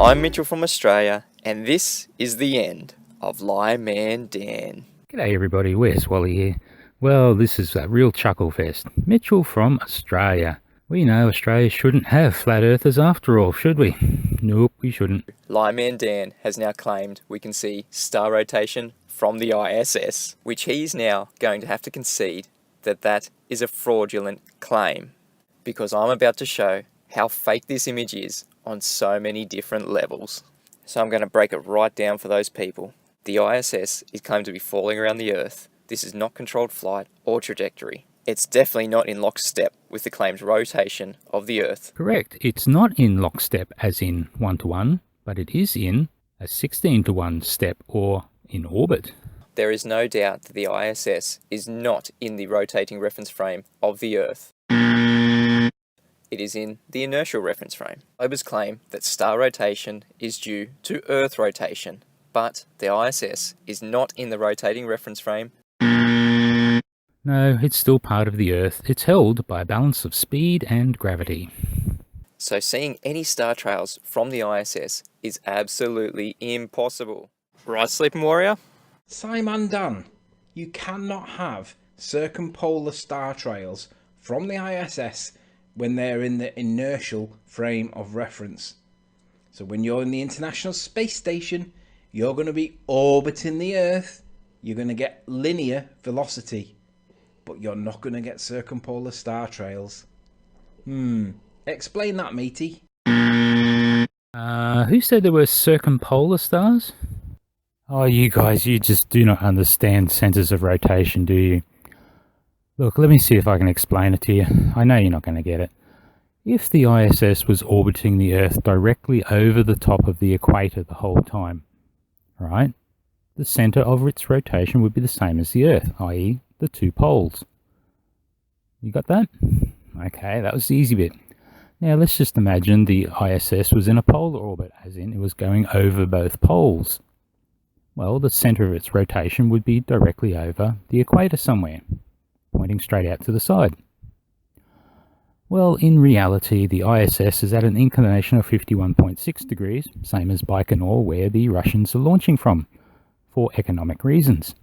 I'm Mitchell from Australia, and this is the end of Lie Man Dan. G'day everybody, where's Wally here? Well, this is a real chuckle fest. Mitchell from Australia. We know Australia shouldn't have flat earthers after all, should we? Nope, we shouldn't. Lie Man Dan has now claimed we can see star rotation from the ISS, which he is now going to have to concede that is a fraudulent claim, because I'm about to show how fake this image is on so many different levels. So I'm going to break it right down for those people. The ISS is claimed to be falling around the Earth. This is not controlled flight or trajectory. It's definitely not in lockstep with the claimed rotation of the Earth. Correct, it's not in lockstep as in 1-to-1, but it is in a 16-to-1 step, or in orbit. There is no doubt that the ISS is not in the rotating reference frame of the Earth. It is in the inertial reference frame. Globers claim that star rotation is due to Earth rotation, but the ISS is not in the rotating reference frame. No, it's still part of the Earth. It's held by a balance of speed and gravity. So seeing any star trails from the ISS is absolutely impossible. Right, Sleeping Warrior? Simon Dan, you cannot have circumpolar star trails from the ISS when they're in the inertial frame of reference. So when you're in the International Space Station, you're going to be orbiting the Earth. You're going to get linear velocity, but you're not going to get circumpolar star trails. Explain that, matey. Who said there were circumpolar stars? Oh, you guys, you just do not understand centers of rotation, do you? Look, let me see if I can explain it to you. I know you're not going to get it. If the ISS was orbiting the Earth directly over the top of the equator the whole time, right, the center of its rotation would be the same as the Earth, i.e. the two poles. You got that? Okay, that was the easy bit. Now let's just imagine the ISS was in a polar orbit, as in it was going over both poles. Well, the center of its rotation would be directly over the equator somewhere, pointing straight out to the side. Well, in reality, the ISS is at an inclination of 51.6 degrees, same as Baikonur, where the Russians are launching from, for economic reasons.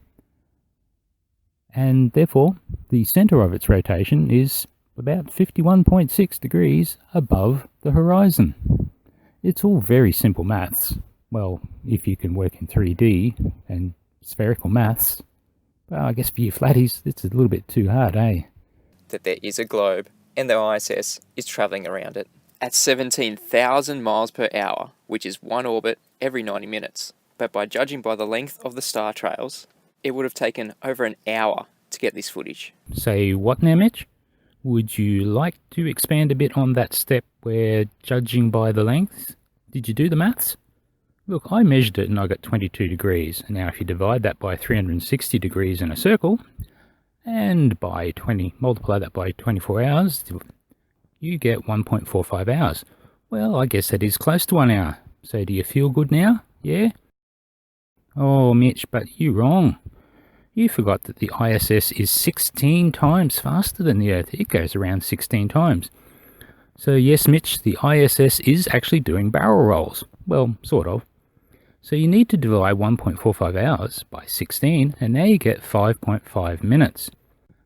And therefore, the center of its rotation is about 51.6 degrees above the horizon. It's all very simple maths. Well, if you can work in 3D and spherical maths. Well, I guess for you flatties, it's a little bit too hard, eh? That there is a globe, and the ISS is travelling around it at 17,000 miles per hour, which is one orbit every 90 minutes. But by judging by the length of the star trails, it would have taken over an hour to get this footage. Say what now, Mitch? Would you like to expand a bit on that step where judging by the length? Did you do the maths? Look, I measured it and I got 22 degrees. Now if you divide that by 360 degrees in a circle, and by multiply that by 24 hours, you get 1.45 hours. Well, I guess that is close to 1 hour. So do you feel good now? Yeah? Oh, Mitch, but you're wrong. You forgot that the ISS is 16 times faster than the Earth. It goes around 16 times. So yes, Mitch, the ISS is actually doing barrel rolls. Well, sort of. So you need to divide 1.45 hours by 16, and now you get 5.5 minutes.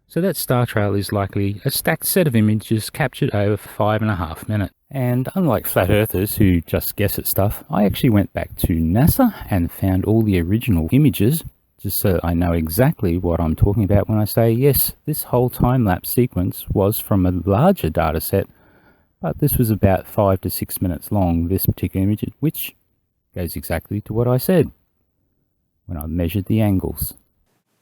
So that star trail is likely a stacked set of images captured over 5.5 minutes. And unlike flat earthers who just guess at stuff, I actually went back to NASA and found all the original images, just so I know exactly what I'm talking about when I say, yes, this whole time-lapse sequence was from a larger data set, but this was about 5 to 6 minutes long, this particular image, which goes exactly to what I said when I measured the angles.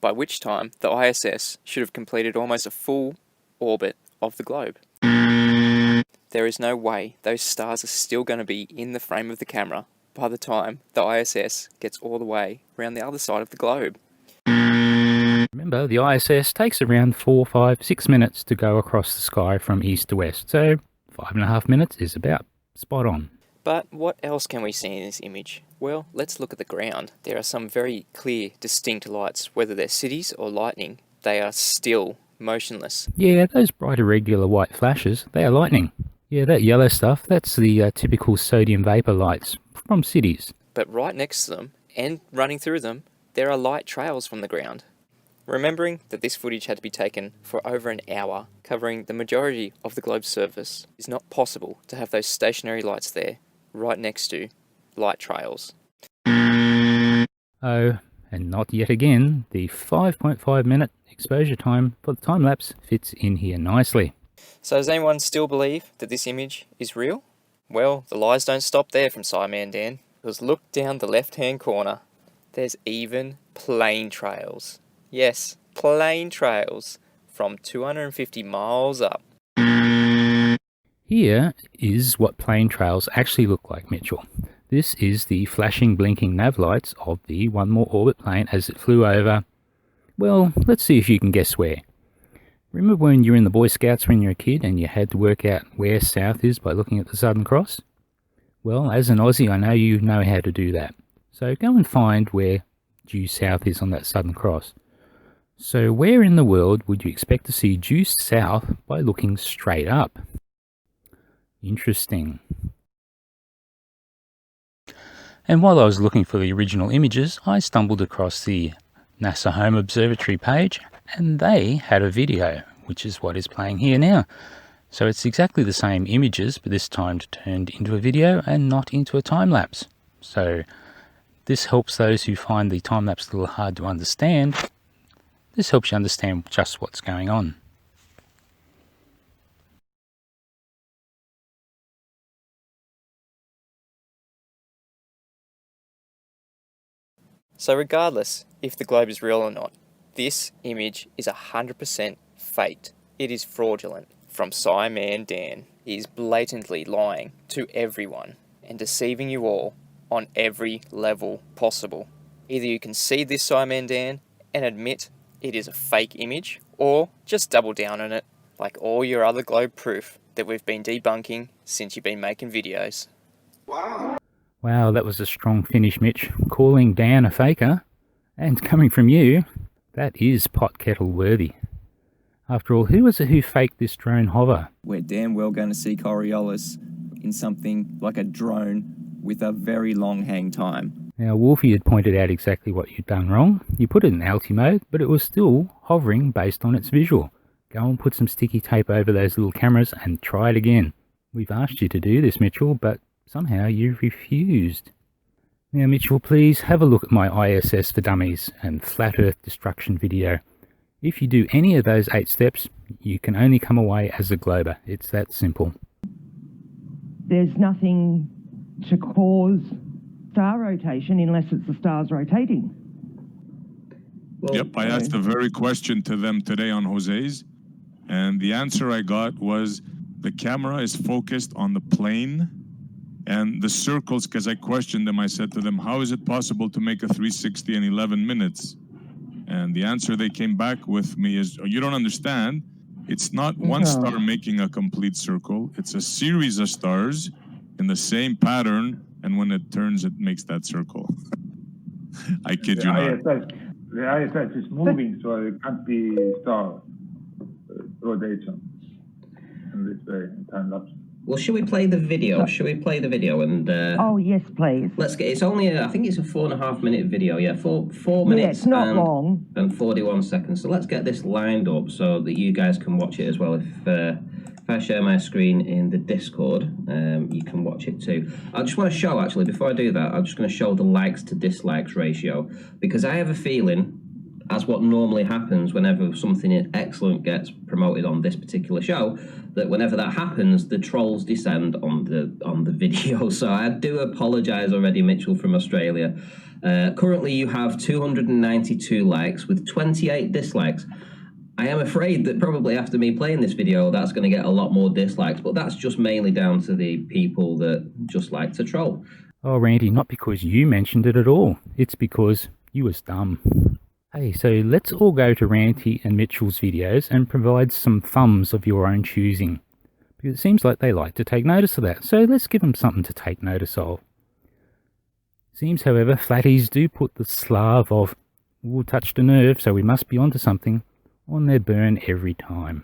By which time the ISS should have completed almost a full orbit of the globe. There is no way those stars are still going to be in the frame of the camera by the time the ISS gets all the way around the other side of the globe. Remember, the ISS takes around 4, 5, 6 minutes to go across the sky from east to west, so 5.5 minutes is about spot on. But what else can we see in this image? Well, let's look at the ground. There are some very clear, distinct lights. Whether they're cities or lightning, they are still motionless. Yeah, those bright irregular white flashes, they are lightning. Yeah, that yellow stuff, that's the typical sodium vapor lights from cities. But right next to them, and running through them, there are light trails from the ground. Remembering that this footage had to be taken for over an hour, covering the majority of the globe's surface, it's not possible to have those stationary lights there, right next to light trails. Oh, and not yet again, the 5.5 minute exposure time for the time lapse fits in here nicely. So does anyone still believe that this image is real? Well, the lies don't stop there from Sideman Dan, because look down the left-hand corner. There's even plane trails. Yes, plane trails from 250 miles up. Here is what plane trails actually look like, Mitchell. This is the flashing, blinking nav lights of the One More Orbit plane as it flew over. Well, let's see if you can guess where. Remember when you were in the Boy Scouts when you were a kid and you had to work out where south is by looking at the Southern Cross? Well, as an Aussie, I know you know how to do that. So go and find where due south is on that Southern Cross. So where in the world would you expect to see due south by looking straight up? Interesting. And while I was looking for the original images, I stumbled across the NASA Home Observatory page, and they had a video, which is what is playing here now. So it's exactly the same images, but this time turned into a video and not into a time lapse. So this helps those who find the time lapse a little hard to understand. This helps you understand just what's going on. So regardless if the globe is real or not, this image is 100% faked. It is fraudulent from Sideman Dan. He is blatantly lying to everyone and deceiving you all on every level possible. Either you can see this Sideman Dan and admit it is a fake image, or just double down on it like all your other globe proof that we've been debunking since you've been making videos. Wow, that was a strong finish, Mitch. Calling Dan a faker, and coming from you, that is pot kettle worthy. After all, who was it who faked this drone hover? We're damn well going to see Coriolis in something like a drone with a very long hang time. Now, Wolfie had pointed out exactly what you'd done wrong. You put it in alti mode, but it was still hovering based on its visual. Go and put some sticky tape over those little cameras and try it again. We've asked you to do this, Mitchell, but somehow you refused. Now, Mitchell, please have a look at my ISS for Dummies and Flat Earth Destruction video. If you do any of those 8 steps, you can only come away as a glober. It's that simple. There's nothing to cause star rotation unless it's the stars rotating. Well, yep, I asked the very question to them today on Jose's, and the answer I got was the camera is focused on the plane and the circles, because I questioned them. I said to them, how is it possible to make a 360 in 11 minutes? And the answer they came back with me is, oh, you don't understand. It's not one star making a complete circle. It's a series of stars in the same pattern, and when it turns, it makes that circle. I kid you not. The ISS is moving, so it can't be star rotation in this way, in time lapse. Well, should we play the video? Should we play the video and? Oh yes, please. Let's get. It's only. I think it's a 4.5 minute video. Yeah, four minutes. Yeah, it's not long. And 41 seconds. So let's get this lined up so that you guys can watch it as well. If I share my screen in the Discord, you can watch it too. I just want to show, actually, before I do that, I'm just going to show the likes to dislikes ratio, because I have a feeling, as what normally happens whenever something excellent gets promoted on this particular show, that whenever that happens, the trolls descend on the video. So I do apologise already, Mitchell from Australia. Currently, you have 292 likes with 28 dislikes. I am afraid that probably after me playing this video, that's going to get a lot more dislikes, but that's just mainly down to the people that just like to troll. Oh, Randy, not because you mentioned it at all. It's because you was dumb. Hey, so let's all go to Ranty and Mitchell's videos and provide some thumbs of your own choosing. Because it seems like they like to take notice of that, so let's give them something to take notice of. Seems, however, flatties do put the Slav of, "Ooh, touched a nerve, so we must be onto something," on their burn every time.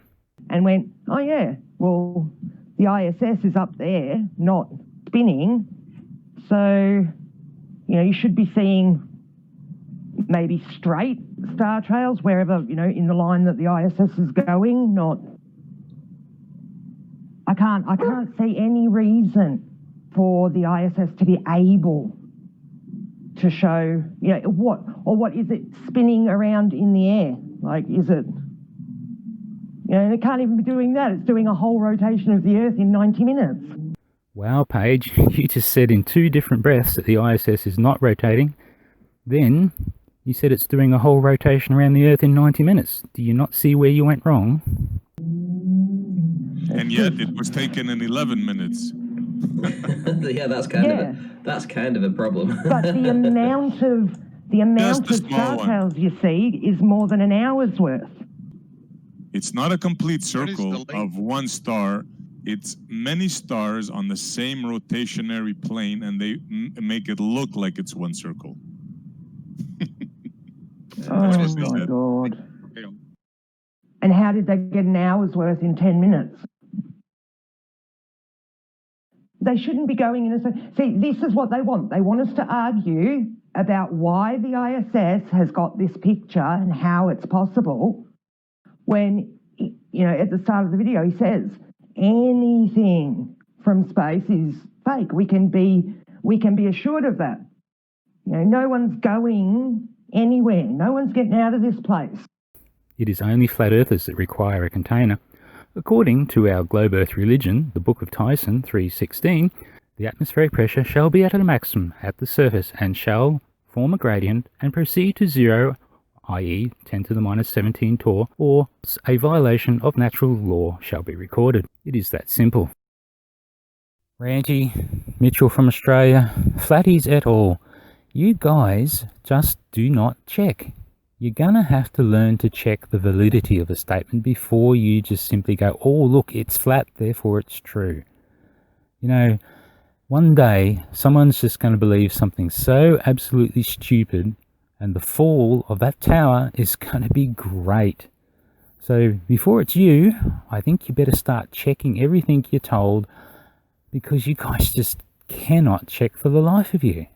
And went, oh yeah, well, the ISS is up there, not spinning. So, you should be seeing maybe straight star trails wherever, in the line that the ISS is going, not... I can't see any reason for the ISS to be able to show, what is it spinning around in the air? Like, is it... it can't even be doing that. It's doing a whole rotation of the Earth in 90 minutes. Wow, Paige, you just said in 2 different breaths that the ISS is not rotating. Then you said it's doing a whole rotation around the Earth in 90 minutes. Do you not see where you went wrong? And yet it was taken in 11 minutes. Yeah, that's kind of a problem. But the amount of star trails you see is more than an hour's worth. It's not a complete circle of one star. It's many stars on the same rotationary plane, and they make it look like it's one circle. Oh my God. And how did they get an hour's worth in 10 minutes? They shouldn't be going in a... See, this is what they want. They want us to argue about why the ISS has got this picture and how it's possible when, at the start of the video, he says, anything from space is fake. We can be assured of that. No one's going anywhere. No one's getting out of this place. It is only flat earthers that require a container. According to our globe earth religion, the Book of Tyson 3:16, the atmospheric pressure shall be at a maximum at the surface and shall form a gradient and proceed to zero, i.e. 10 to the minus 17 torr, or a violation of natural law shall be recorded. It is that simple. Ranty, Mitchell from Australia, flatties et al. You guys just do not check. You're gonna have to learn to check the validity of a statement before you just simply go, oh look, it's flat, therefore it's true. One day someone's just going to believe something so absolutely stupid, and the fall of that tower is going to be great. So before it's you, I think you better start checking everything you're told, because you guys just cannot check for the life of you.